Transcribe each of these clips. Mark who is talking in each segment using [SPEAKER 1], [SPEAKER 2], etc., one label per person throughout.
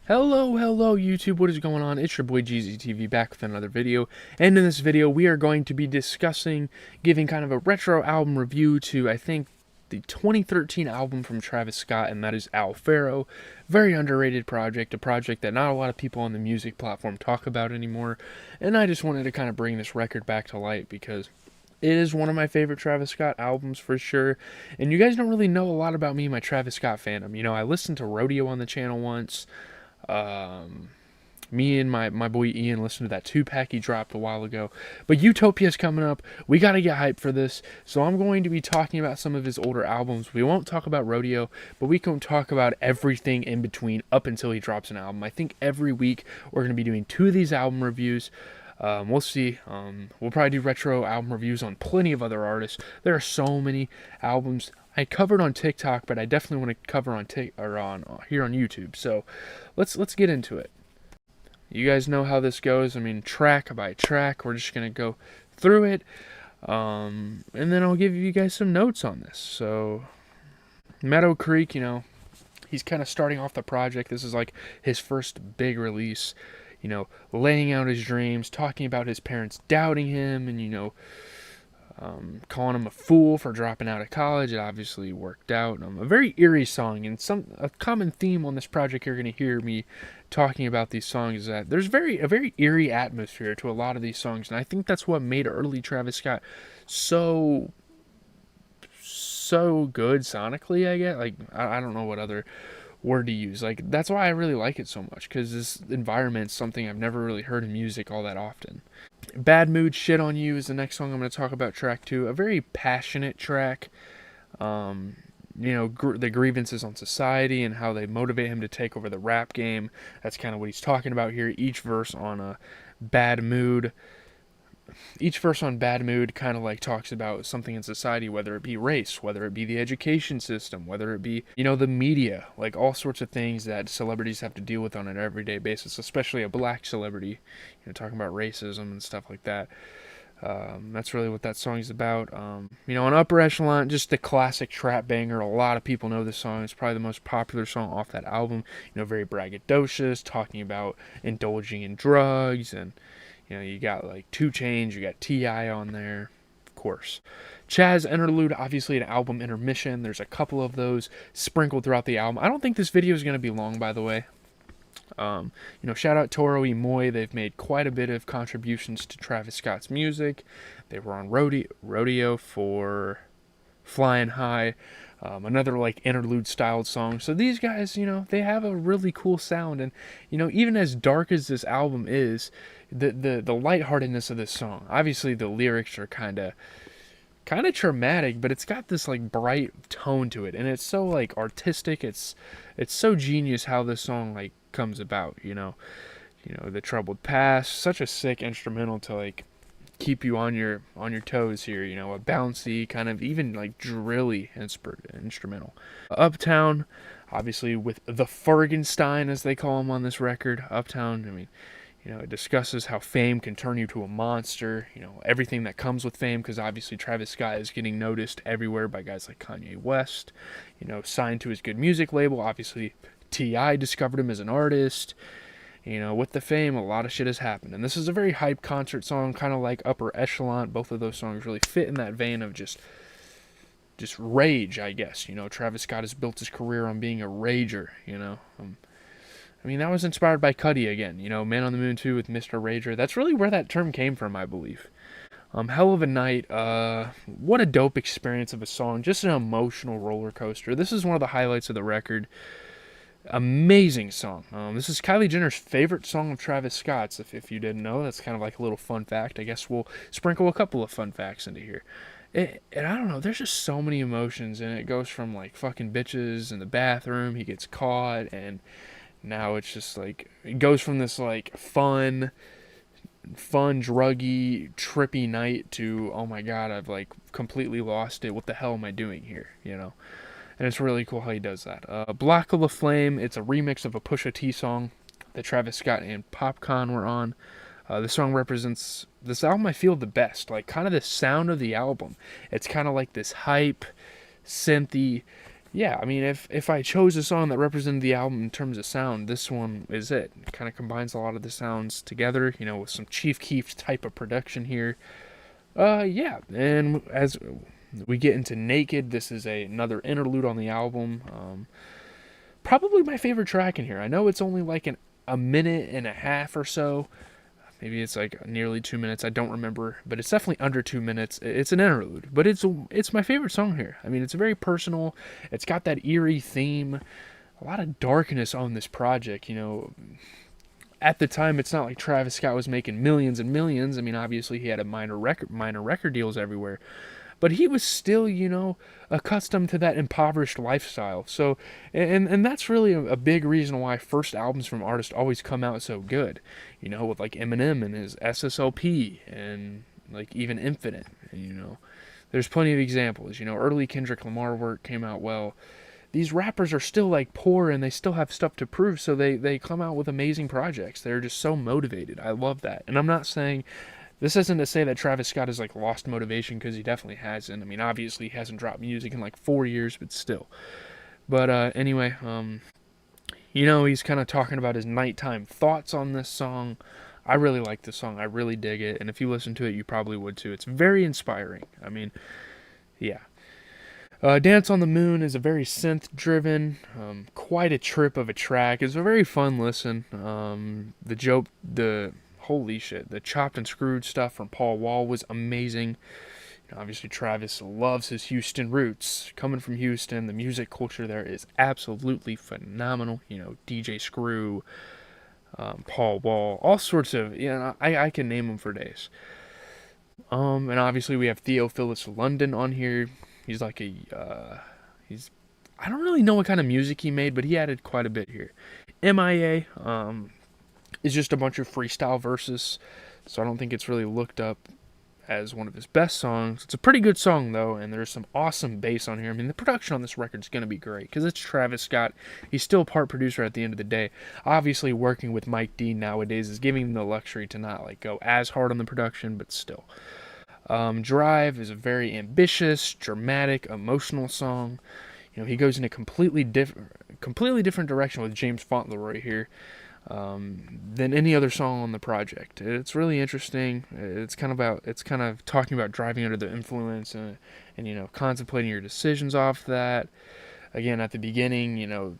[SPEAKER 1] Hello YouTube, what is going on? It's your boy GZTV back with another video, and in this video we are going to be discussing, giving kind of a retro album review to, I think, the 2013 album from Travis Scott, and that is Pharaoh. Very underrated project, a project that not a lot of people on the music platform talk about anymore, and I just wanted to kind of bring this record back to light because it is one of my favorite Travis Scott albums for sure. And you guys don't really know a lot about me and my Travis Scott fandom. You know, I listened to Rodeo on the channel once. Um, Me and my boy Ian listened to that 2-pack he dropped a while ago. But Utopia's coming up. We got to get hyped for this. So I'm going to be talking about some of his older albums. We won't talk about Rodeo, but we can talk about everything in between up until he drops an album. I think every week we're going to be doing 2 of these album reviews. We'll see. We'll probably do retro album reviews on plenty of other artists. There are so many albums I covered on TikTok, but I definitely want to cover on here on YouTube. So let's get into it. You guys know how this goes. I mean, track by track, we're just gonna go through it, and then I'll give you guys some notes on this. So Meadow Creek, you know, he's kind of starting off the project. This is like his first big release. You know, laying out his dreams, talking about his parents doubting him, and calling him a fool for dropping out of college. It obviously worked out. A very eerie song, and a common theme on this project you're going to hear me talking about these songs is that there's a very eerie atmosphere to a lot of these songs, and I think that's what made early Travis Scott so good sonically. I get I don't know what other word to use. Like, that's why I really like it so much, because this environment's something I've never really heard in music all that often. Bad Mood, Shit on You is the next song I'm going to talk about, track 2. A very passionate track. The grievances on society and how they motivate him to take over the rap game. That's kind of what he's talking about here. Each verse on Bad Mood kind of like talks about something in society, whether it be race, whether it be the education system, whether it be, the media, like all sorts of things that celebrities have to deal with on an everyday basis, especially a black celebrity, talking about racism and stuff like that. That's really what that song is about. On Upper Echelon, just the classic trap banger. A lot of people know this song. It's probably the most popular song off that album. Very braggadocious, talking about indulging in drugs, and you got like 2 Chainz, you got T.I. on there, of course. Chaz Interlude, obviously an album intermission. There's a couple of those sprinkled throughout the album. I don't think this video is going to be long, by the way. Shout out Toro y Moi. They've made quite a bit of contributions to Travis Scott's music. They were on Rodeo for Flying High, another like interlude styled song. So these guys, they have a really cool sound, and even as dark as this album is, the lightheartedness of this song. Obviously, the lyrics are kind of traumatic, but it's got this like bright tone to it, and it's so like artistic. It's so genius how this song like comes about. The troubled past, such a sick instrumental to like keep you on your toes here. A bouncy kind of even like drilly instrumental. Uptown, obviously with the Fergenstein as they call him on this record. Uptown, I mean, it discusses how fame can turn you to a monster, everything that comes with fame, because obviously Travis Scott is getting noticed everywhere by guys like Kanye West, signed to his Good Music label. Obviously, T.I. discovered him as an artist. With the fame, a lot of shit has happened. And this is a very hype concert song, kind of like Upper Echelon. Both of those songs really fit in that vein of just rage, I guess. Travis Scott has built his career on being a rager, that was inspired by Cudi again. Man on the Moon 2 with Mr. Rager. That's really where that term came from, I believe. Hell of a Night. What a dope experience of a song. Just an emotional roller coaster. This is one of the highlights of the record. Amazing song. This is Kylie Jenner's favorite song of Travis Scott's, if you didn't know. That's kind of like a little fun fact. I guess we'll sprinkle a couple of fun facts into here. And I don't know, there's just so many emotions, and it goes from like fucking bitches in the bathroom, he gets caught, and now it's just like, it goes from this like fun, druggy, trippy night to, oh my god, I've like completely lost it. What the hell am I doing here? And it's really cool how he does that. Block of the Flame, it's a remix of a Pusha T song that Travis Scott and Popcorn were on. The song represents this album I feel the best, like kind of the sound of the album. It's kind of like this hype, synthy, yeah, I mean, if I chose a song that represented the album in terms of sound, this one is it. It kind of combines a lot of the sounds together, with some Chief Keef type of production here. Yeah, and as we get into Naked, this is another interlude on the album. Probably my favorite track in here. I know it's only like a minute and a half or so. Maybe it's like nearly 2 minutes. I don't remember, but it's definitely under 2 minutes. It's an interlude, but it's my favorite song here. I mean, it's very personal. It's got that eerie theme, a lot of darkness on this project. At the time, it's not like Travis Scott was making millions and millions. I mean, obviously he had a minor record deals everywhere, but he was still, accustomed to that impoverished lifestyle. So, and that's really a big reason why first albums from artists always come out so good. With like Eminem and his SSLP and like even Infinite. There's plenty of examples. Early Kendrick Lamar work came out well. These rappers are still like poor and they still have stuff to prove, so they come out with amazing projects. They're just so motivated. I love that. And I'm not saying this isn't to say that Travis Scott has like lost motivation, because he definitely hasn't. I mean, obviously he hasn't dropped music in like 4 years, but still. But anyway, he's kind of talking about his nighttime thoughts on this song. I really like this song. I really dig it, and if you listen to it, you probably would too. It's very inspiring. I mean, yeah. Dance on the Moon is a very synth-driven, quite a trip of a track. It's a very fun listen. Holy shit, the chopped and screwed stuff from Paul Wall was amazing. Obviously, Travis loves his Houston roots. Coming from Houston, the music culture there is absolutely phenomenal. DJ Screw, Paul Wall, all sorts of, I can name them for days. And obviously we have Theophilus London on here. He's like I don't really know what kind of music he made, but he added quite a bit here. MIA, is just a bunch of freestyle verses, so I don't think it's really looked up as one of his best songs. It's a pretty good song though, and there's some awesome bass on here. I mean, the production on this record is going to be great because it's Travis Scott. He's still part producer at the end of the day. Obviously, working with Mike D nowadays is giving him the luxury to not like go as hard on the production, but still. Drive is a very ambitious, dramatic, emotional song. He goes in a completely different direction with James Fauntleroy here than any other song on the project. It's really interesting. It's kind of talking about driving under the influence and contemplating your decisions off that. Again, at the beginning,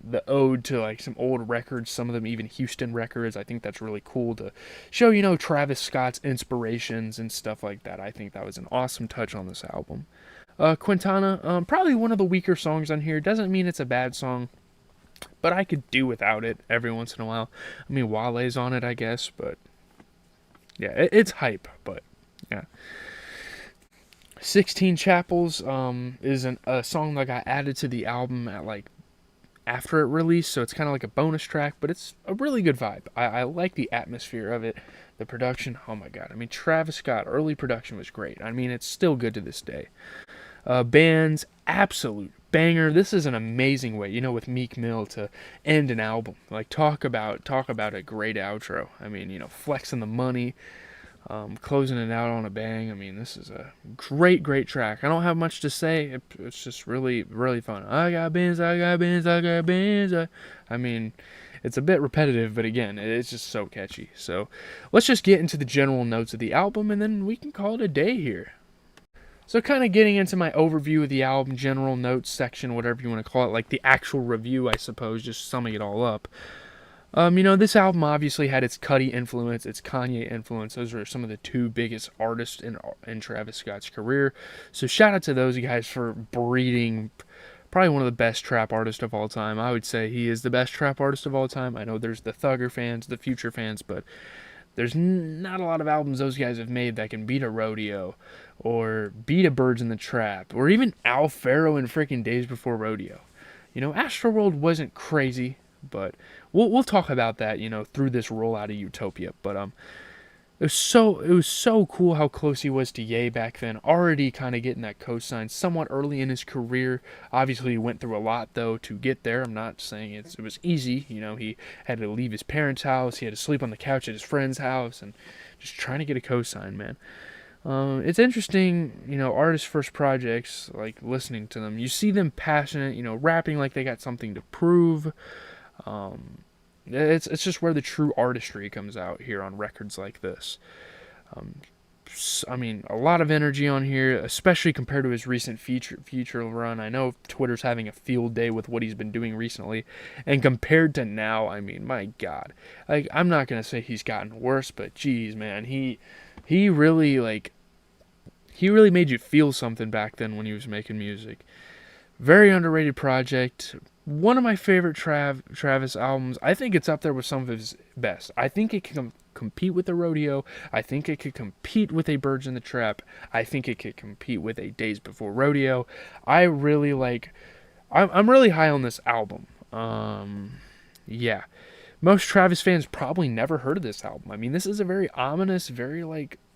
[SPEAKER 1] the ode to like some old records, some of them even Houston records. I think that's really cool to show, Travis Scott's inspirations and stuff like that. I think that was an awesome touch on this album. Quintana, probably one of the weaker songs on here. Doesn't mean it's a bad song, but I could do without it every once in a while. I mean, Wale's on it, I guess, but yeah, it's hype, but yeah. 16 Chapels is a song that got added to the album at like after it released, so it's kind of like a bonus track, but it's a really good vibe. I like the atmosphere of it, the production. Oh my god, I mean, Travis Scott early production was great. I mean, it's still good to this day. Band's absolute banger. This is an amazing way, with Meek Mill to end an album. Like talk about a great outro. I mean, flexing the money, closing it out on a bang. I mean, this is a great track. I don't have much to say. It's just really, really fun. I got Benz, I got Benz, I got Benz. I mean, it's a bit repetitive, but again, it's just so catchy. So let's just get into the general notes of the album, and then we can call it a day here. So kind of getting into my overview of the album, general notes section, whatever you want to call it, like the actual review, I suppose, just summing it all up. This album obviously had its Cudi influence, its Kanye influence. Those are some of the two biggest artists in Travis Scott's career. So shout out to those guys for breeding probably one of the best trap artists of all time. I would say he is the best trap artist of all time. I know there's the Thugger fans, the Future fans, but there's not a lot of albums those guys have made that can beat a Rodeo or beat a Birds in the Trap or even Al Pharaoh in freaking Days Before Rodeo. Astroworld wasn't crazy, but we'll talk about that, through this rollout of Utopia. But it was so cool how close he was to Ye back then, already kind of getting that cosign somewhat early in his career. Obviously, he went through a lot, though, to get there. I'm not saying it was easy. He had to leave his parents' house. He had to sleep on the couch at his friend's house and just trying to get a cosign, man. It's interesting, artists' first projects, like listening to them. You see them passionate, rapping like they got something to prove. Um, it's just where the true artistry comes out here on records like this. Um, I mean, a lot of energy on here, especially compared to his recent future run. I know Twitter's having a field day with what he's been doing recently, and compared to now, I mean, my God, like I'm not gonna say he's gotten worse, but geez, man, he really he really made you feel something back then when he was making music. Very underrated project. One of my favorite Travis albums. I think it's up there with some of his best. I think it can compete with the Rodeo. I think it could compete with a Birds in the Trap. I think it could compete with a Days Before Rodeo. I really like. I'm really high on this album. Yeah. Most Travis fans probably never heard of this album. I mean, this is a very ominous, very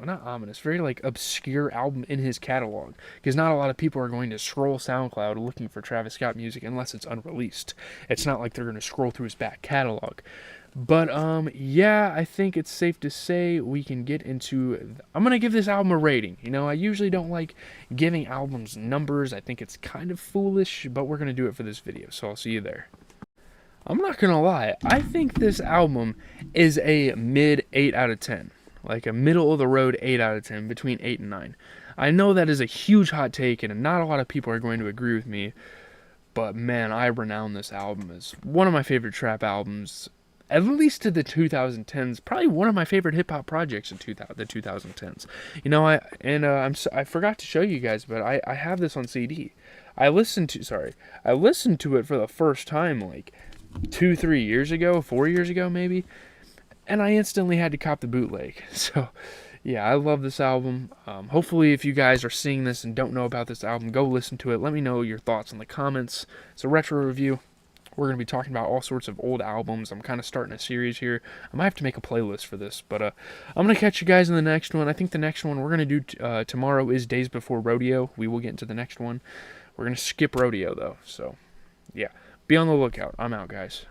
[SPEAKER 1] not ominous, very obscure album in his catalog. Because not a lot of people are going to scroll SoundCloud looking for Travis Scott music unless it's unreleased. It's not like they're going to scroll through his back catalog. But yeah, I think it's safe to say we can get into. I'm gonna give this album a rating. I usually don't like giving albums numbers. I think it's kind of foolish, but we're gonna do it for this video. So I'll see you there. I'm not gonna lie, I think this album is a mid 8 out of 10. Like a middle of the road 8 out of 10, between 8 and 9. I know that is a huge hot take, and not a lot of people are going to agree with me, but man, I renown this album as one of my favorite trap albums, at least to the 2010s. Probably one of my favorite hip hop projects in the 2010s. I forgot to show you guys, but I have this on CD. I listened to it for the first time 2-3 years ago, 4 years ago maybe, and I instantly had to cop the bootleg. So yeah, I love this album. Hopefully if you guys are seeing this and don't know about this album, go listen to it. Let me know your thoughts in the comments. It's a retro review. We're going to be talking about all sorts of old albums. I'm kind of starting a series here. I might have to make a playlist for this, but I'm going to catch you guys in the next one. I think the next one we're going to do tomorrow is Days Before Rodeo. We will get into the next one. We're going to skip Rodeo though, so yeah. Be on the lookout. I'm out, guys.